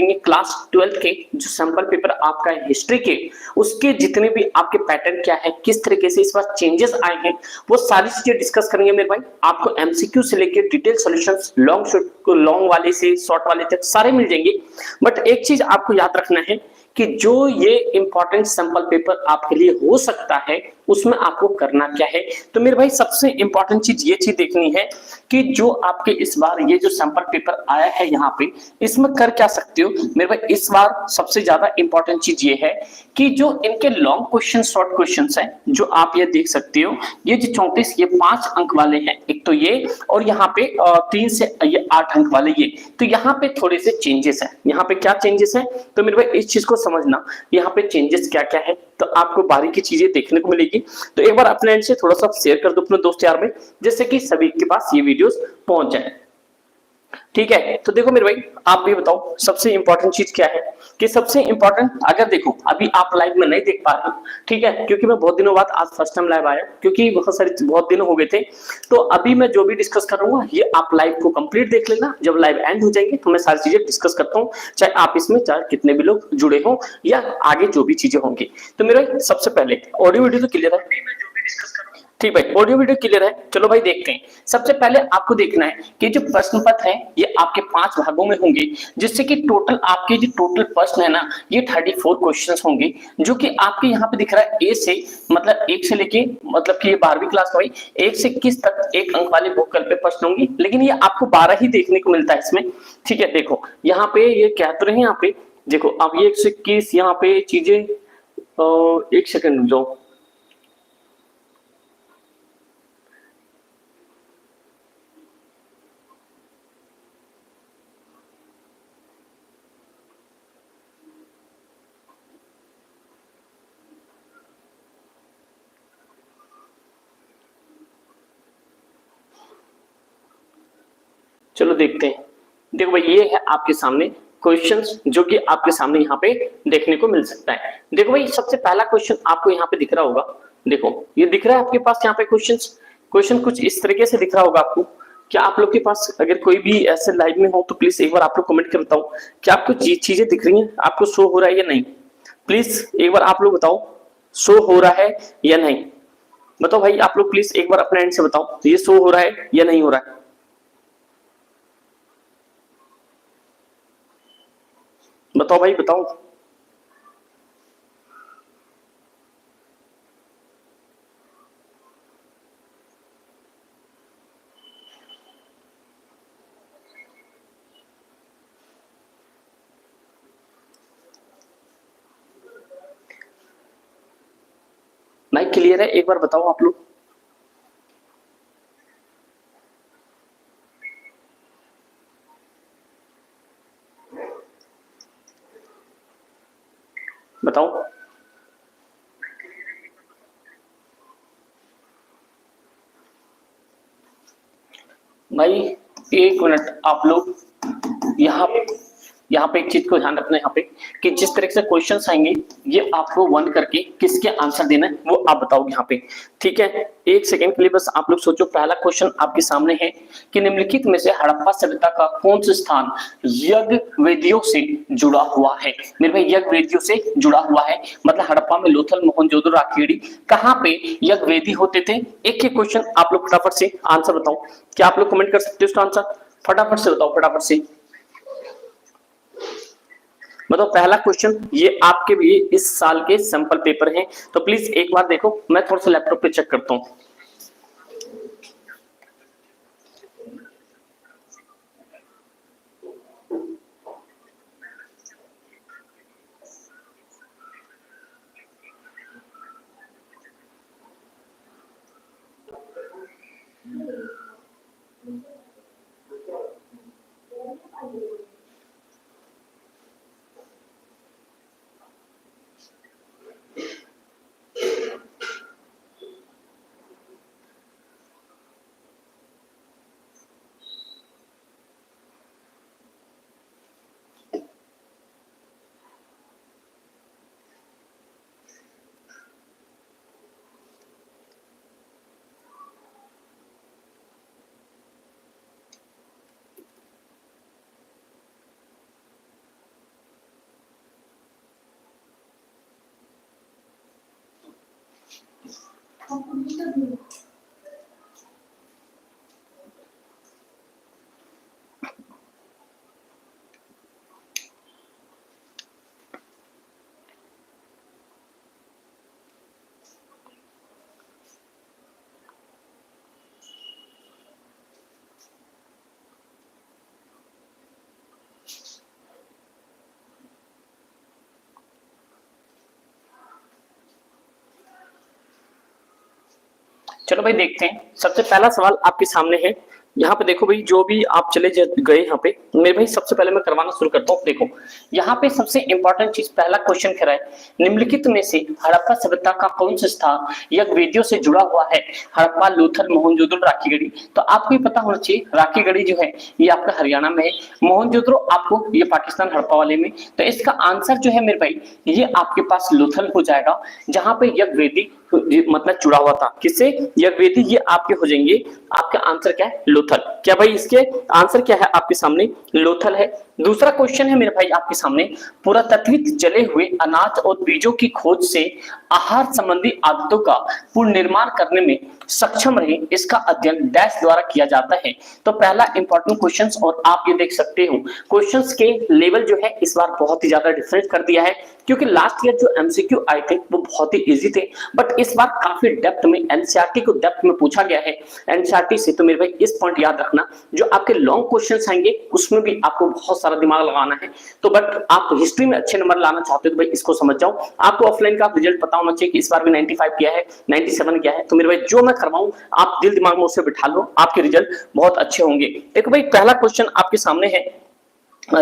देखेंगे क्लास 12 के जो सैंपल पेपर आपका है हिस्ट्री के, उसके जितने भी आपके पैटर्न क्या है, किस तरीके से इस बार चेंजेस आए हैं, वो सारी चीजें डिस्कस करेंगे मेरे भाई। आपको एमसीक्यू से लेकर डिटेल सॉल्यूशंस लॉन्ग वाले से शॉर्ट वाले तक सारे मिल जाएंगे। बट एक चीज आपको याद रखना है कि जो ये इंपॉर्टेंट सैंपल पेपर आपके लिए हो सकता है उसमें आपको करना क्या है। तो मेरे भाई सबसे इंपॉर्टेंट चीज ये चीज देखनी है कि जो आपके इस बार ये जो सैंपल पेपर आया है यहाँ पे, इसमें कर क्या सकते हो मेरे भाई। इस बार सबसे ज्यादा इंपॉर्टेंट चीज ये है कि जो इनके लॉन्ग क्वेश्चन शॉर्ट क्वेश्चन है जो आप ये देख सकते हो, ये जो 34 ये 5 अंक वाले हैं, एक तो ये और यहाँ पे 3 से ये 8 अंक वाले ये, तो यहाँ पे थोड़े से चेंजेस है। यहाँ पे क्या चेंजेस है तो मेरे भाई इस चीज को समझना, यहाँ पे चेंजेस क्या क्या है तो आपको बारीकी चीजें देखने को मिलेगी। तो एक बार अपने एंड से थोड़ा सा शेयर कर दो अपने दोस्त यार में, जिससे कि सभी के पास ये वीडियोस पहुंच जाए। ठीक है, तो देखो मेरे भाई आप भी बताओ सबसे इंपॉर्टेंट चीज क्या है कि सबसे इंपॉर्टेंट, अगर देखो अभी आप लाइव में नहीं देख पा रहे हो, ठीक है, क्योंकि मैं बहुत दिनों बाद आज फर्स्ट टाइम लाइव आया, क्योंकि बहुत दिन हो गए थे। तो अभी मैं जो भी डिस्कस करूंगा ये आप लाइव को कंप्लीट देख लेना, जब लाइव एंड हो जाएंगे तो मैं सारी चीजें डिस्कस करता हूँ, चाहे आप इसमें चाहे कितने भी लोग जुड़े हो या आगे जो भी चीजें होंगी। तो मेरे भाई सबसे पहले ऑडियो वीडियो तो क्लियर है, ठीक भाई, ऑडियो वीडियो क्लियर है। चलो भाई देखते हैं। सबसे पहले आपको देखना है कि जो प्रश्न पत्र है ये आपके 5 भागों में होंगे, जिससे कि टोटल आपके जो टोटल प्रश्न है ना ये 34 क्वेश्चंस होंगे, जो कि आपके यहाँ पे दिख रहा है ए से, मतलब 1 से लेके, मतलब कि ये 12वीं क्लास भाई 1 से 21 तक 1 अंक वाले भूगोल पे प्रश्न होंगे, लेकिन ये आपको 12 ही देखने को मिलता है इसमें। ठीक है, देखो यहाँ पे ये क्या तो रहे, यहाँ पे देखो अब ये 1 से 21 यहाँ पे चीजें, एक सेकंड जाओ, चलो देखते हैं। देखो भाई ये है आपके सामने क्वेश्चंस जो कि आपके सामने यहाँ पे देखने को मिल सकता है। देखो भाई सबसे पहला क्वेश्चन आपको यहाँ पे दिख रहा होगा, देखो ये दिख रहा है आपके पास यहाँ पे क्वेश्चन कुछ इस तरीके से दिख रहा होगा आपको। क्या आप लोग के पास अगर कोई भी ऐसे लाइव में हो तो प्लीज एक बार आप लोग कमेंट कर बताओ क्या आपको चीजें दिख रही हैं, आपको शो हो रहा है या नहीं। प्लीज एक बार आप लोग बताओ शो हो रहा है या नहीं। बताओ भाई आप लोग प्लीज एक बार अपने एंड से बताओ ये शो हो रहा है या नहीं हो रहा है। बताओ भाई बताओ। भाई क्लियर है, एक बार बताओ आप लोग। बताओ भाई, एक मिनट आप लोग यहाँ पे एक चीज को ध्यान रखना है यहाँ पे कि जिस तरह से क्वेश्चंस आएंगे ये आपको वन करके किसके आंसर देना है वो आप बताओगे यहाँ पे। ठीक है, एक सेकंड के लिए बस आप लोग सोचो। पहला क्वेश्चन आपके सामने है कि निम्नलिखित में से हड़प्पा सभ्यता का कौन सा स्थान यज्ञ वेदियों से जुड़ा हुआ है। मेरे भाई यज्ञ वेदियों से जुड़ा हुआ है, मतलब हड़प्पा में लोथल मोहनजोदड़ो राखेड़ी कहाँ पे यज्ञ वेदी होते थे। एक एक क्वेश्चन आप लोग फटाफट से आंसर बताओ। क्या आप लोग कमेंट कर सकते हो उसका आंसर? फटाफट से बताओ, फटाफट से मतलब पहला क्वेश्चन ये आपके भी इस साल के सैंपल पेपर हैं, तो प्लीज एक बार देखो, मैं थोड़ा सा लैपटॉप पे चेक करता हूँ। चलो भाई देखते हैं। सबसे पहला सवाल आपके सामने है। यहाँ पे देखो भाई, जो भी आप चले गए यहाँ पे, मेरे भाई सबसे पहले मैं करवाना शुरू करता हूँ। देखो यहाँ पे सबसे इंपॉर्टेंट चीज, पहला क्वेश्चन कह रहा है निम्नलिखित में से हड़प्पा सभ्यता का कौन सा स्थान यज्ञवेदियों से जुड़ा हुआ है? हड़प्पा, लोथल, मोहनजोदड़ो, राखीगढ़ी। तो आपको ये पता होना चाहिए राखीगढ़ी जो है ये आपका हरियाणा में है, मोहनजोदड़ो आपको ये पाकिस्तान हड़प्पा वाले में। तो इसका आंसर जो है मेरे भाई ये आपके पास लोथल हो जाएगा, जहां पे यज्ञवेदी मतलब जुड़ा हुआ था। किससे? यज्ञवेदी। ये आपके हो जाएंगे, आपका आंसर क्या है? लोथल। क्या भाई इसके आंसर क्या है आपके सामने? लोथल है। दूसरा क्वेश्चन है मेरे भाई आपके सामने, पुरातत्विक जले हुए अनाज और बीजों की खोज से आहार संबंधी आदतों का पुनर्निर्माण करने में सक्षम रहे, इसका अध्ययन डैश द्वारा किया जाता है। तो पहला इंपॉर्टेंट क्वेश्चन, और आप ये देख सकते हो क्वेश्चंस के लेवल जो है इस बार बहुत ही ज्यादा डिफरेंट कर दिया है, क्योंकि लास्ट ईयर जो एमसीक्यू आए थे वो बहुत ही इजी थे, बट इस बार काफी डेप्थ में एनसीईआरटी को डेप्थ में पूछा गया है एनसीईआरटी से। तो मेरे भाई इस पॉइंट याद रखना, जो आपके लॉन्ग क्वेश्चंस आएंगे उसमें भी आपको बहुत सारा दिमाग लगाना है। तो बट आप हिस्ट्री में अच्छे नंबर लाना चाहते हो तो भाई इसको समझ जाओ। आपको ऑफलाइन का रिजल्ट पता होना चाहिए कि इस बार भी 95 किया है, 97 किया है। तो मेरे भाई जो मैं करवाऊं आप दिल दिमाग में उसे बिठा लो, आपके रिजल्ट बहुत अच्छे होंगे। देखो भाई पहला क्वेश्चन आपके सामने है,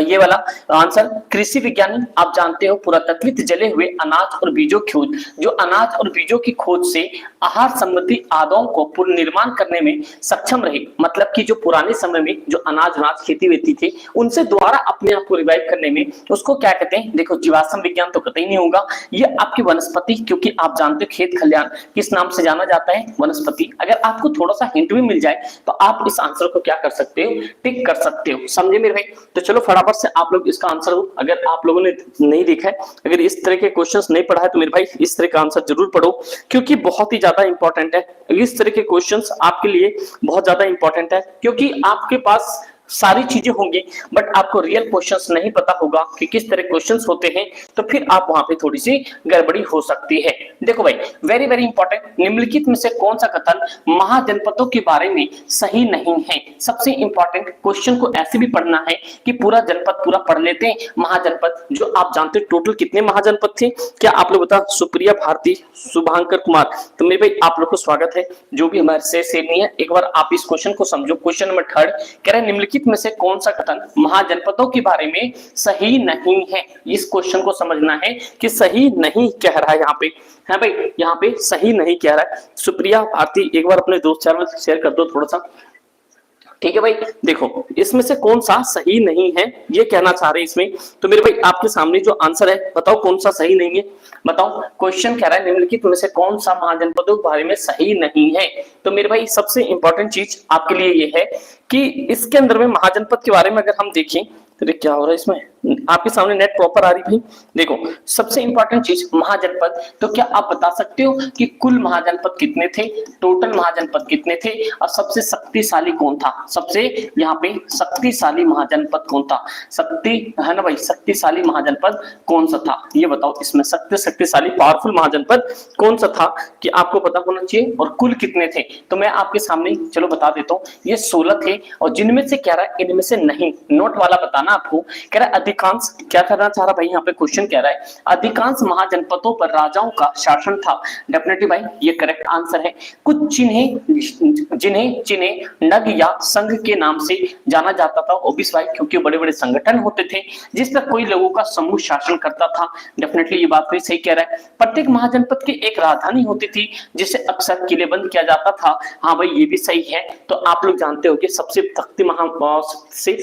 ये वाला आंसर, कृषि विज्ञानी आप जानते हो पुरातत्विक जले हुए अनाज और बीजों की खोज, जो अनाज और बीजों की खोज से आहार संबंधी आदतों को पुनर्निर्माण करने में सक्षम रहे, मतलब कि जो पुराने समय में जो अनाज खेती वेती थी उनसे दोबारा अपने आप को रिवाइव करने में, उसको क्या कहते हैं? देखो जीवाश्म विज्ञान तो कतई नहीं होगा, ये आपकी वनस्पति, क्योंकि आप जानते हो खेत खलियान किस नाम से जाना जाता है? वनस्पति। अगर आपको थोड़ा सा हिंट भी मिल जाए तो आप इस आंसर को क्या कर सकते हो? टिक कर सकते हो। समझे मेरे भाई? तो चलो फटाफट से आप लोग इसका आंसर दो। अगर आप लोगों ने नहीं देखा है, अगर इस तरह के क्वेश्चंस नहीं पढ़ा है तो मेरे भाई इस तरह का आंसर जरूर पढ़ो, क्योंकि बहुत ही ज्यादा इंपॉर्टेंट है। इस तरह के क्वेश्चंस आपके लिए बहुत ज्यादा इंपॉर्टेंट है, क्योंकि आपके पास सारी चीजें होंगी बट आपको रियल क्वेश्चंस नहीं पता होगा कि किस तरह क्वेश्चंस होते हैं, तो फिर आप वहां पे थोड़ी सी गड़बड़ी हो सकती है। देखो भाई वेरी वेरी इंपॉर्टेंट, निम्नलिखित में से कौन सा कथन महाजनपदों के बारे में सही नहीं है? सबसे इंपॉर्टेंट क्वेश्चन को ऐसे भी पढ़ना है कि पूरा जनपद पूरा पढ़ लेते हैं। महाजनपद जो आप जानते हो टोटल कितने महाजनपद थे, क्या आप लोग बता? सुप्रिया भारती, शुभांकर कुमार। तो मेरे भाई आप लोग को स्वागत है, जो भी हमारे से सेम नहीं है एक बार आप इस क्वेश्चन को समझो। क्वेश्चन नंबर 3 कह रहे हैं निम्नलिखित में से कौन सा कथन महाजनपदों के बारे में सही नहीं है? इस क्वेश्चन को समझना है कि सही नहीं कह रहा है यहाँ पे, है भाई यहाँ पे सही नहीं कह रहा है। सुप्रिया भारती एक बार अपने दोस्त चार में शेयर कर दो थोड़ा सा, ठीक है भाई। देखो इसमें से कौन सा सही नहीं है ये कहना चाह रहे हैं इसमें। तो मेरे भाई आपके सामने जो आंसर है बताओ कौन सा सही नहीं है? बताओ क्वेश्चन कह रहा है निम्नलिखित में से कौन सा महाजनपदों के बारे में सही नहीं है? तो मेरे भाई सबसे इंपॉर्टेंट चीज आपके लिए ये है कि इसके अंदर में महाजनपद के बारे में अगर हम देखें तो क्या हो रहा है इसमें, आपके सामने नेट प्रॉपर आ रही भाई। देखो सबसे इंपॉर्टेंट चीज महाजनपद, तो क्या आप बता सकते हो कि कुल महाजनपद कितने थे, टोटल महाजनपद कितने थे, और सबसे शक्तिशाली कौन था? सबसे यहाँ पे शक्तिशाली महाजनपद कौन था? शक्ति है ना भाई, शक्तिशाली महाजनपद कौन सा था ये बताओ। इसमें शक्तिशाली पावरफुल महाजनपद कौन सा था कि आपको पता होना चाहिए, और कुल कितने थे? तो मैं आपके सामने चलो बता देता हूँ, ये 16 थे, और जिनमें से कह रहा है इनमें से नहीं, नोट वाला बताना आपको। कह रहा है अधिकांश, क्या करना चाह रहा भाई यहाँ पे क्वेश्चन कह रहा है अधिकांश महाजनपदों पर राजाओं का शासन था। डेफिनेटली भाई ये करेक्ट आंसर है। कुछ जिन्हें नग या संघ के नाम से जाना जाता था, ओबियस भाई क्योंकि बड़े बड़े संगठन होते थे जिस पर कोई लोगों का समूह शासन करता था। डेफिनेटली ये बात भी सही कह रहा है। प्रत्येक महाजनपद की एक राजधानी होती थी जिसे अक्सर किलेबंद किया जाता था। हाँ भाई ये भी सही है। तो आप लोग जानते हो कि सबसे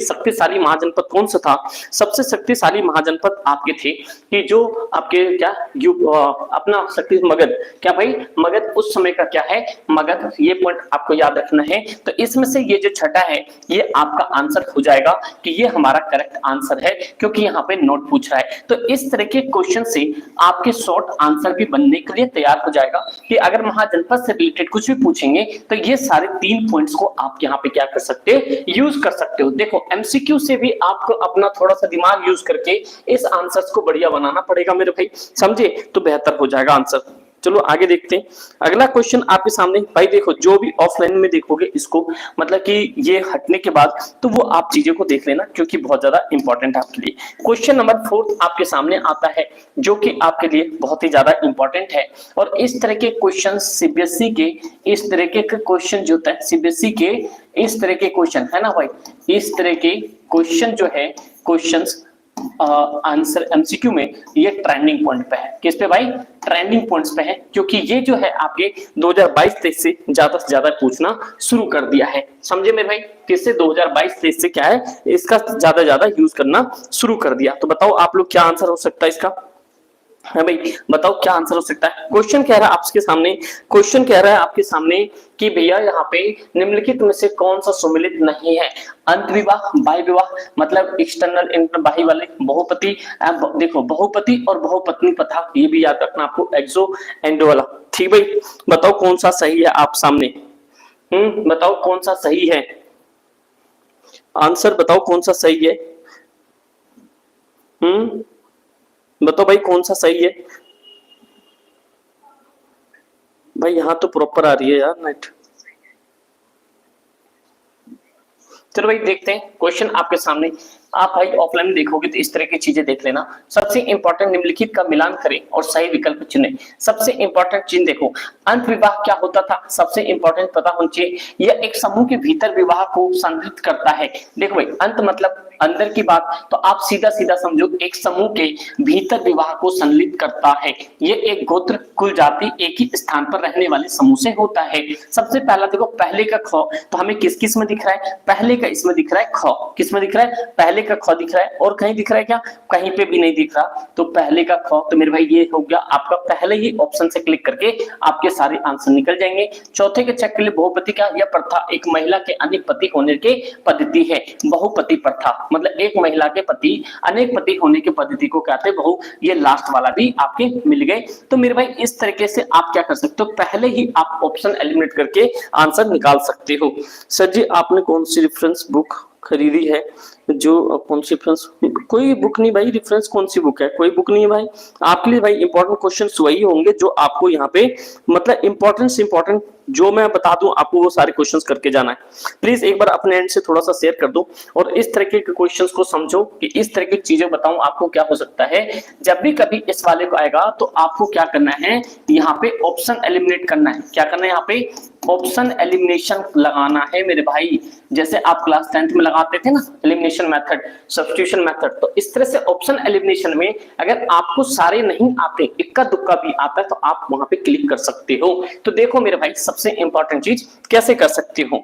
शक्तिशाली महाजनपद कौन सा था? सबसे सबसे शक्तिशाली महाजनपद आपके थे कि जो आपके क्या अपना शक्ति मगध, क्या भाई मगध उस समय का क्या है मगध, ये पॉइंट आपको याद रखना है। तो इसमें से ये जो छठा है ये आपका आंसर हो जाएगा कि ये हमारा करेक्ट आंसर है, क्योंकि यहाँ पे नोट पूछ रहा है। तो इस तरह के क्वेश्चन से आपके शॉर्ट आंसर भी बनने के लिए तैयार हो जाएगा कि अगर महाजनपद से रिलेटेड कुछ भी पूछेंगे तो ये सारे 3 पॉइंट्स को आप यहाँ पे क्या कर सकते हैं, यूज कर सकते हो। देखो एमसीक्यू से भी आपको अपना थोड़ा सा दिमाग यूज करके इस आंसर्स को बढ़िया बनाना पड़ेगा मेरे भाई, समझे, तो बेहतर हो जाएगा आंसर। चलो आगे देखते हैं अगला क्वेश्चन आपके सामने। भाई देखो जो भी ऑफलाइन में देखोगे इसको, मतलब कि ये हटने के बाद तो वो आप चीजों को देख लेना, क्योंकि बहुत ज्यादा इंपॉर्टेंट है आपके लिए। क्वेश्चन नंबर 4 आपके सामने आता है जो कि आपके लिए बहुत ही ज्यादा इंपॉर्टेंट है। और इस तरह के क्वेश्चन सीबीएसई के, इस तरह के क्वेश्चन जो होता है सीबीएसई के, इस तरह के क्वेश्चन है ना भाई, इस तरह के क्वेश्चन जो है क्वेश्चंस आंसर एमसीक्यू में ये ट्रेंडिंग पॉइंट पे है। किस पे भाई, ट्रेंडिंग पॉइंट्स पे है, क्योंकि ये जो है आपके 2022-23 से ज्यादा पूछना शुरू कर दिया है, समझे मेरे भाई। किससे, 2022-23 से क्या है इसका ज्यादा यूज करना शुरू कर दिया। तो बताओ आप लोग क्या आंसर हो सकता है इसका, है भाई बताओ क्या आंसर हो सकता है। क्वेश्चन कह रहा है आपके सामने, क्वेश्चन कह रहा है आपके सामने कि भैया यहाँ पे निम्नलिखित में से कौन सा सुमेलित नहीं है। अंत विवाह, बाह्य विवाह, मतलब एक्सटर्नल इंटर बाह्य वाले, बहुपति, देखो बहुपति और बहुपत्नी प्रथा, ये भी याद रखना आपको, एक्सो एंडो वाला, ठीक भाई। बताओ कौन सा सही है आप सामने, बताओ कौन सा सही है, आंसर बताओ कौन सा सही है, बताओ भाई कौन सा सही है। भाई यहाँ तो प्रॉपर आ रही है यार नेट। चलो भाई देखते हैं क्वेश्चन आपके सामने। आप भाई ऑफलाइन में देखोगे तो इस तरह की चीजें देख लेना। सबसे इंपॉर्टेंट निम्नलिखित का मिलान करें और सही विकल्प चुनें। सबसे इंपॉर्टेंट चीज देखो, अंत विवाह क्या होता था, सबसे इंपॉर्टेंट पता होना चाहिए। यह एक समूह के भीतर विवाह को संदर्भित करता है। देखो भाई अंत मतलब अंदर की बात, तो आप सीधा सीधा समझो एक समूह के भीतर विवाह को संलिप्त करता है। ये एक गोत्र, कुल जाति एक ही स्थान पर रहने वाले समूह से होता है। सबसे पहला देखो पहले का ख, तो हमें किस किस में दिख रहा है, पहले का इसमें दिख रहा है ख, किस में दिख रहा है, पहले का ख दिख रहा है, और कहीं दिख रहा है क्या, कहीं पे भी नहीं दिख रहा। तो पहले का ख, तो मेरे भाई ये हो गया आपका, पहले ही ऑप्शन से क्लिक करके आपके सारे आंसर निकल जाएंगे। चौथे के चेक के लिए बहुपति का यह प्रथा एक महिला के अनेक पति होने के पद्धति है। बहुपति प्रथा मतलब एक महिला के पति अनेक पति होने के पद्धति को कहते हैं बहु। ये लास्ट वाला भी आपके मिल गए। तो मेरे भाई इस तरीके से आप क्या कर सकते हो, पहले ही आप ऑप्शन एलिमिनेट करके आंसर निकाल सकते हो। सर जी आपने कौन सी रेफरेंस बुक खरीदी है, जो कौन सी रेफरेंस, कोई बुक नहीं भाई, रेफरेंस कौन सी बुक है, कोई बुक नहीं है भाई। आपके लिए भाई इंपॉर्टेंट क्वेश्चंस वही होंगे जो आपको यहाँ पे मतलब इंपॉर्टेंट जो मैं बता दूं आपको वो सारे क्वेश्चंस करके जाना है। प्लीज एक बार अपने एंड से थोड़ा सा शेयर कर दो और इस तरह के क्वेश्चंस को समझो कि इस तरह की चीजें बताऊं आपको क्या हो सकता है। जब भी कभी इस वाले को आएगा तो आपको क्या करना है, यहाँ पे ऑप्शन एलिमिनेट करना है। क्या करना है, यहाँ पे ऑप्शन एलिमिनेशन लगाना है मेरे भाई। जैसे आप क्लास 10th में लगाते थे ना एलिमिनेशन मेथड, सब्स्टिट्यूशन मेथड, तो इस तरह से ऑप्शन एलिमिनेशन में अगर आपको सारे नहीं आते, इक्का दुक्का भी आता है, तो आप वहां पे क्लिक कर सकते हो। तो देखो मेरे भाई सबसे इंपॉर्टेंट चीज कैसे कर सकते हो।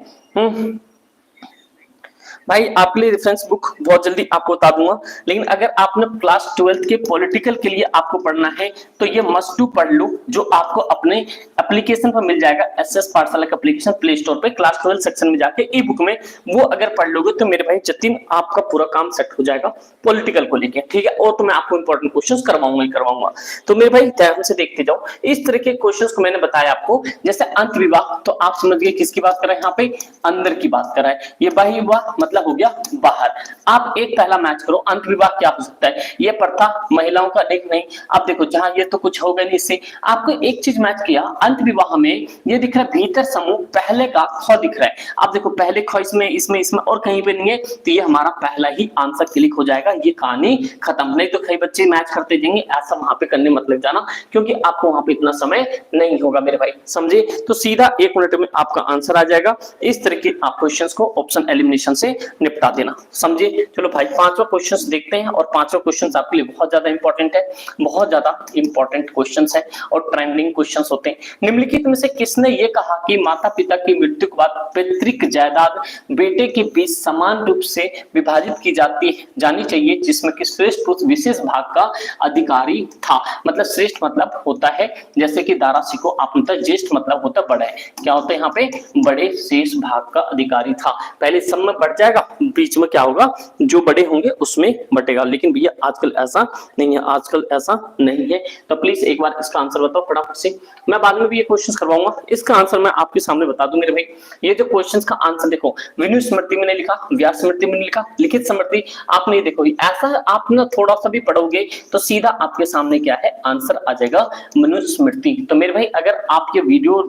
भाई आपके लिए रेफरेंस बुक बहुत जल्दी आपको बता दूंगा, लेकिन अगर आपने क्लास 12th के पॉलिटिकल के लिए आपको पढ़ना है तो ये मस्ट टू पढ़ लो, जो आपको अपने एप्लीकेशन पर मिल जाएगा। एसएस पाठशाला का एप्लीकेशन प्ले स्टोर पे क्लास 12 सेक्शन में जाके ई बुक में वो अगर पढ़ लोगे तो मेरे भाई जतिन आपका पूरा काम सेट हो जाएगा पॉलिटिकल को लेके, ठीक है। और तो मैं आपको इंपॉर्टेंट क्वेश्चन करवाऊंगा। तो मेरे भाई ध्यान से देखते जाओ। इस तरह के क्वेश्चन को मैंने बताया आपको, जैसे अंत विवाह, तो आप समझ गए किसकी बात कर रहे हैं, यहाँ पे अंदर की बात कर रहा है। ये बाह्य विवाह मतलब हो गया बाहर। आप एक पहला मैच करो, अंत विवाह क्या हो सकता है, ये प्रथा महिलाओं का एक नहीं। आप देखो जहां ये तो कुछ होगा नहीं, इससे आपको एक चीज मैच किया। अंत विवाह में ये दिख रहा है भीतर समूह, पहले का ख दिख रहा है। आप देखो पहले ख इसमें और कहीं पे नहीं है, तो ये हमारा पहला ही आंसर क्लिक हो जाएगा। ये कहानी खत्म। नहीं तो कई बच्चे मैच करते जाएंगे, ऐसा वहां पे करने मत लग जाना, क्योंकि आपको वहां पे इतना समय नहीं होगा मेरे भाई, समझे। तो सीधा 1 मिनट में आपका आंसर आ जाएगा। इस तरह के आप क्वेश्चंस को ऑप्शन एलिमिनेशन से निपटा देना, समझे। चलो भाई पांचवा क्वेश्चन देखते हैं, और पांचवा क्वेश्चन आपके लिए बहुत ज्यादा इंपॉर्टेंट है, बहुत ज्यादा इंपॉर्टेंट क्वेश्चन है और ट्रेंडिंग क्वेश्चन होते हैं। निम्नलिखित में से किसने ये कहा कि माता पिता की मृत्यु के बाद पैतृक जायदाद बेटे के बीच समान रूप से विभाजित की जानी चाहिए, जिसमें कि श्रेष्ठ उस विशेष भाग का अधिकारी था। मतलब श्रेष्ठ मतलब होता है, जैसे कि दारासी को आप ज्येष्ठ मतलब होता है बड़ा है, क्या होता है यहाँ पे बड़े शेष भाग का अधिकारी था। पहले सब में बढ़ जाएगा, बीच में क्या होगा, जो बड़े होंगे उसमें बटेगा। लेकिन भैया आजकल ऐसा नहीं है, आजकल ऐसा नहीं है। तो प्लीज एक बार इसका आंसर बताओ फटाफट से, मैं बाद में भी ये क्वेश्चन करवाऊंगा, इसका आंसर मैं आपके सामने बता दूं मेरे भाई। ये जो क्वेश्चन का आंसर देखो, विनु स्मृति में लिखा, व्यास स्मृति में लिखा, लिखित स्मृति आपने देखो, ऐसा आप ना थोड़ा सा भी पढ़ोगे तो सीधा आपके सामने क्या है आंसर आ जाएगा मनुस्मृति। तो मेरे भाई अगर आप ये वीडियो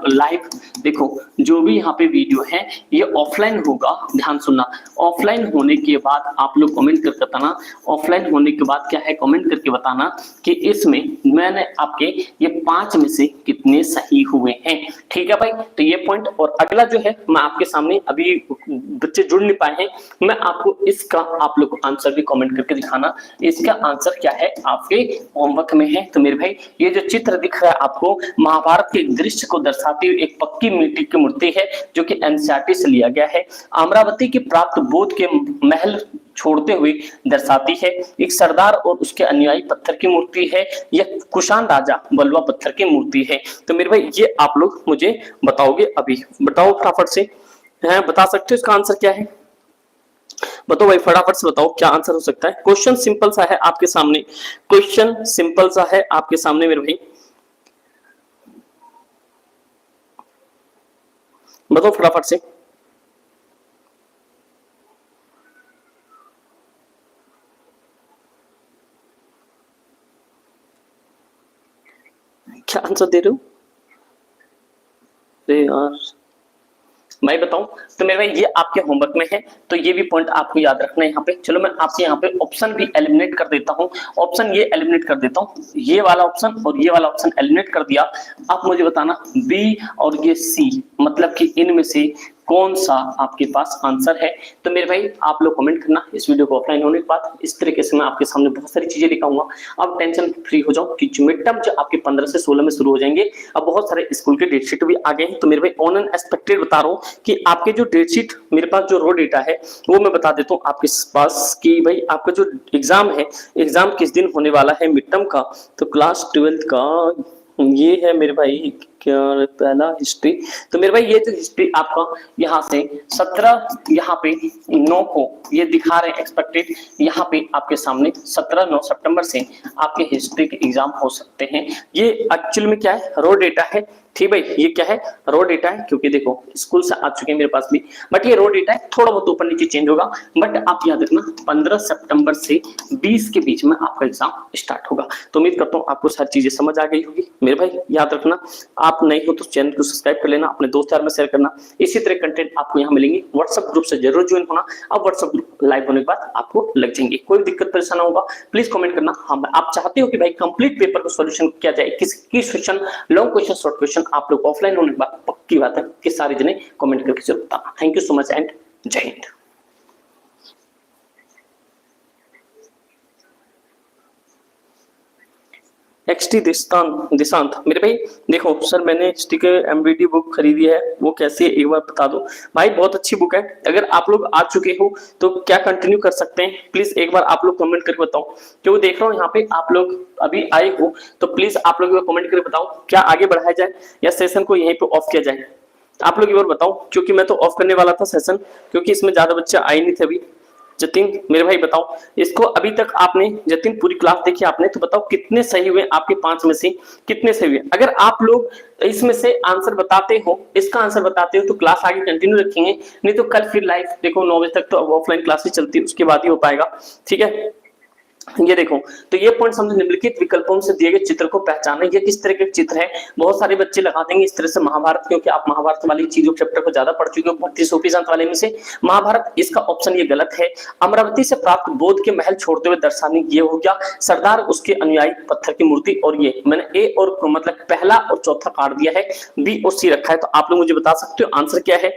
लाइव देखो, जो भी यहाँ पे वीडियो है ये ऑफलाइन होगा, ध्यान सुनना, ऑफलाइन होने के बाद आप लोग कमेंट करके बताना, ऑफलाइन होने के बाद क्या है कमेंट करके बताना कि इसमें मैंने आपके ये 5 में से कितने सही हुए हैं, ठीक है भाई। तो ये पॉइंट, और अगला जो है मैं आपके सामने, अभी बच्चे जुड़ नहीं पाए हैं, मैं आपको इसका आप लोग आंसर भी कमेंट करके दिखाना, इसका आंसर क्या है आपके होमवर्क में है। तो मेरे भाई ये जो चित्र दिख रहा है आपको, महाभारत के दृश्य को दर्शाती हुई एक पक्की मिट्टी की मूर्ति है, जो कि एनसीईआरटी से लिया गया है। अमरावती की प्राप्त बोध के महल छोड़ते हुए दर्शाती है। एक सरदार और उसके अनुयायी पत्थर की मूर्ति है, यह कुषाण राजा बलवा पत्थर की मूर्ति है। तो मेरे भाई ये आप लोग मुझे बताओगे, अभी बताओ फटाफट से, है बता सकते हो इसका आंसर क्या है, बताओ भाई फटाफट से बताओ क्या आंसर हो सकता है। क्वेश्चन सिंपल सा है आपके सामने, क्वेश्चन सिंपल सा है आपके सामने मेरे भाई, बताओ फटाफट से क्या आंसर दे रहे हो यार, मैं बताऊं। तो मेरे भाई ये आपके होमवर्क में है, तो ये भी पॉइंट आपको याद रखना है यहाँ पे। चलो मैं आपसे यहाँ पे ऑप्शन भी एलिमिनेट कर देता हूँ, ऑप्शन ये एलिमिनेट कर देता हूँ, ये वाला ऑप्शन और ये वाला ऑप्शन एलिमिनेट कर दिया। आप मुझे बताना बी और ये सी, मतलब कि इनमें से कौन सा आपके पास आंसर है। तो मेरे भाई आप लोग कमेंट करना इस वीडियो को ऑफलाइन होने के बाद। इस तरीके से मैं आपके सामने बहुत सारी चीजें दिखाऊंगा। अब टेंशन फ्री हो जाओ कि मिड टर्म जो आपके 15 से 16 में शुरू हो जाएंगे। अब बहुत सारे स्कूल के डेट शीट भी आ गए हैं। तो मेरे भाई ऑन एन एक्सपेक्टेड बता रहा हूँ कि आपके जो डेट शीट, मेरे पास जो रो डेटा है वो मैं बता देता हूँ आपके पास कि भाई आपका जो एग्जाम है, एग्जाम किस दिन होने वाला है मिड टर्म का। तो क्लास 12 का ये है मेरे भाई क्या पहला हिस्ट्री। तो मेरे भाई ये जो हिस्ट्री आपका यहाँ से 17 यहाँ पे 9 को ये दिखा रहे हैं एक्सपेक्टेड, यहाँ पे आपके सामने 17-9 सितंबर से आपके हिस्ट्री के एग्जाम हो सकते हैं। ये एक्चुअल में क्या है, रो डेटा है, ठीक भाई, ये क्या है रो डेटा है, क्योंकि देखो स्कूल से आ चुके हैं मेरे पास भी, बट ये रो डेटा है, थोड़ा बहुत ऊपर नीचे चेंज होगा। बट आप याद रखना 15 सितंबर से 20 के बीच में आपका एग्जाम स्टार्ट होगा। तो उम्मीद करता हूँ आपको सारी चीजें समझ आ गई होगी। मेरे भाई याद रखना, आप नए हो तो चैनल को सब्सक्राइब कर लेना, अपने दोस्त यार में शेयर करना। इसी तरह कंटेंट आपको यहाँ मिलेंगे। व्हाट्सएप ग्रुप से जरूर ज्वाइन होना। अब व्हाट्सएप ग्रुप लाइव होने के बाद आपको लग जाएंगे, कोई दिक्कत परेशान होगा प्लीज कमेंट करना। हम आप चाहते हो कि भाई कंप्लीट पेपर का सॉल्यूशन किया जाए, किस question, long question, short question, आप लोग ऑफलाइन होने के बाद पक्की बात है कि सारे जने कमेंट करके जरूर बताना। Thank you so much and जय हिंद। एक्सटी दिशांत मेरे भाई देखो सर, मैंने एक्सटी के एमबीडी बुक खरीदी है, वो कैसी है एक बार बता दो भाई। बहुत अच्छी बुक है, अगर आप लोग आ चुके हो तो क्या कंटिन्यू कर सकते हैं, प्लीज एक बार आप लोग कमेंट करके बताओ। क्योंकि देख रहा हूँ यहाँ पे आप लोग अभी आए हो, तो प्लीज आप लोग कमेंट करके बताओ क्या आगे बढ़ाया जाए या सेशन को यहीं पे ऑफ किया जाए। आप लोग एक बार बताओ, क्योंकि मैं तो ऑफ करने वाला था सेशन, क्योंकि इसमें ज्यादा बच्चे आए नहीं थे अभी। जतिन मेरे भाई बताओ, इसको अभी तक आपने जतिन पूरी क्लास देखी आपने, तो बताओ कितने सही हुए आपके 5 में से कितने सही हुए। अगर आप लोग इसमें से आंसर बताते हो, इसका आंसर बताते हो, तो क्लास आगे कंटिन्यू रखेंगे, नहीं तो कल फिर लाइव देखो 9 बजे तक तो ऑफलाइन क्लासेस चलती है, उसके बाद ही हो पाएगा, ठीक है। ये देखो, तो ये पॉइंट समझो, निम्नलिखित विकल्पों से दिए गए चित्र को पहचानें। ये किस तरह के चित्र है? बहुत सारे बच्चे लगा देंगे इस तरह से महाभारत, क्योंकि आप महाभारत वाली चीजों चैप्टर को ज्यादा पढ़ चुके हो, 32 अंक वाले में से महाभारत। इसका ऑप्शन ये गलत है। अमरावती से प्राप्त बोध के महल छोड़ते हुए दर्शाने, ये हो गया। सरदार उसके अनुयायी पत्थर की मूर्ति, और ये मैंने ए और मतलब पहला और चौथा काट दिया है, बी और सी रखा है। तो आप लोग मुझे बता सकते हो आंसर क्या है?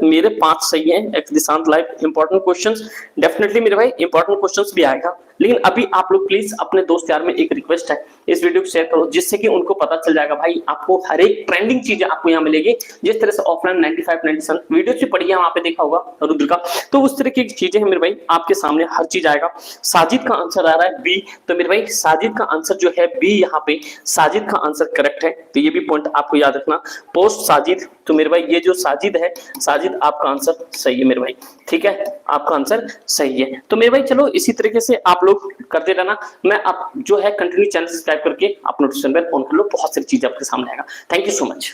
मेरे 5 सही है। X Dishant live important questions, definitely मेरे भाई इंपॉर्टेंट क्वेश्चंस भी आएगा। लेकिन अभी आप लोग प्लीज अपने दोस्त यार में एक रिक्वेस्ट है, इस वीडियो को शेयर करो, जिससे कि उनको पता चल जाएगा भाई आपको हर एक ट्रेंडिंग चीजें आपको यहाँ मिलेगी। जिस तरह से ऑफलाइन 95 97 वीडियो भी पढ़ी है, वहां पे देखा होगा रुद्र का, तो उस तरह की चीजें हैं मेरे भाई, आपके सामने हर चीज आएगा। साजिद का आंसर आ रहा है बी, तो मेरे भाई साजिद का आंसर जो है बी, यहाँ पे साजिद का आंसर करेक्ट है। तो ये भी पॉइंट आपको याद रखना, पोस्ट साजिद। तो मेरे भाई ये जो साजिद है, साजिद आपका आंसर सही है मेरे भाई, ठीक है, आपका आंसर सही है। तो मेरे भाई चलो इसी तरीके से आप लोग करते रहना। मैं आप जो है कंटिन्यू चैनल सब्सक्राइब करके आप नोटिफिकेशन बेल ऑन कर लो, बहुत सारी चीजें आपके सामने आएगा। Thank you so much.